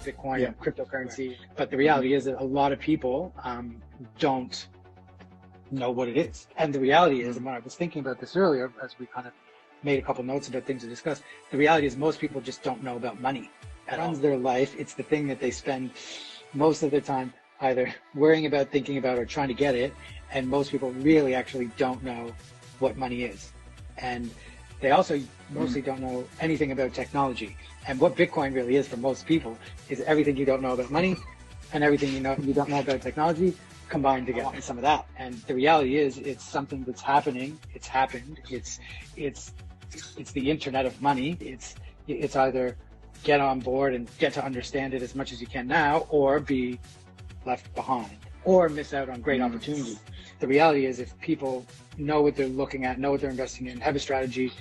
Bitcoin and cryptocurrency. But the reality is that a lot of people don't know what it is. And the reality is, and when I was thinking about this earlier, as we kind of made a couple notes about things to discuss, the reality is most people just don't know about money. It runs their life. It's the thing that they spend most of their time either worrying about, thinking about, or trying to get it. And most people really actually don't know what money is. And they also mostly don't know anything about technology. And what Bitcoin really is for most people is everything you don't know about money and everything you don't know about technology combined together. Some of that. And the reality is, it's something that's happening. It's happened. It's the internet of money. It's either get on board and get to understand it as much as you can now, or be left behind, or miss out on great opportunity. The reality is, if people know what they're looking at, know what they're investing in, have a strategy,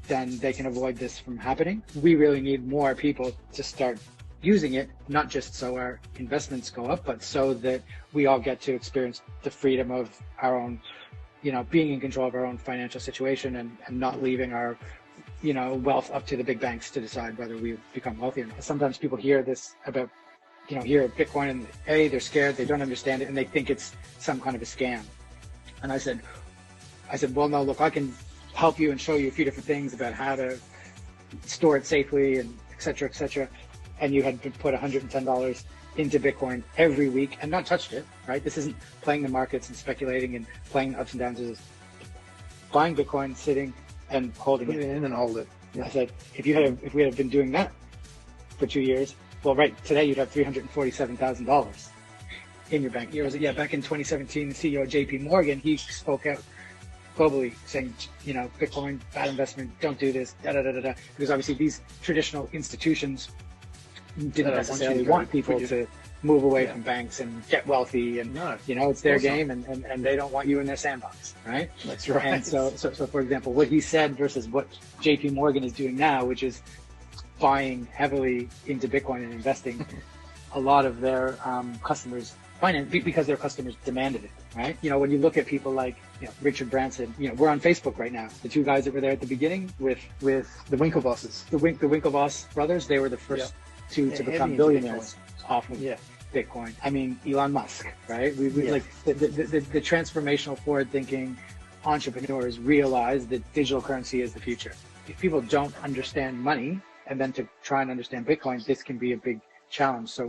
then they can avoid this from happening. We really need more people to start using it, not just so our investments go up, but so that we all get to experience the freedom of our own, being in control of our own financial situation, and not leaving our, wealth up to the big banks to decide whether we become wealthy or not. Sometimes people hear this about, hear Bitcoin, and they're scared, they don't understand it, and they think it's some kind of a scam. And I said, well, no, look, I can help you and show you a few different things about how to store it safely, and et cetera, et cetera. And you had to put $110 into Bitcoin every week and not touched it, right? This isn't playing the markets and speculating and playing ups and downs. This is buying Bitcoin, sitting and holding Put it in and hold it. I said, if we had been doing that for 2 years, well, right today you'd have $347,000 in your bank. Back in 2017, the CEO of JP Morgan, he spoke out globally saying, Bitcoin, bad investment, don't do this, because obviously these traditional institutions didn't necessarily want people to move away from banks and get wealthy, and it's their game, and they don't want you in their sandbox, right? That's right. And so for example, what he said versus what JP Morgan is doing now, which is buying heavily into Bitcoin and investing a lot of their customers finance, because their customers demanded it, right? When you look at people like Richard Branson, we're on Facebook right now. The two guys that were there at the beginning with the Winklevosses, the Winklevoss brothers, they were the first two to become billionaires off of Bitcoin. I mean, Elon Musk, right? We like the transformational, forward-thinking entrepreneurs realize that digital currency is the future. If people don't understand money and then to try and understand Bitcoin, this can be a big challenge. So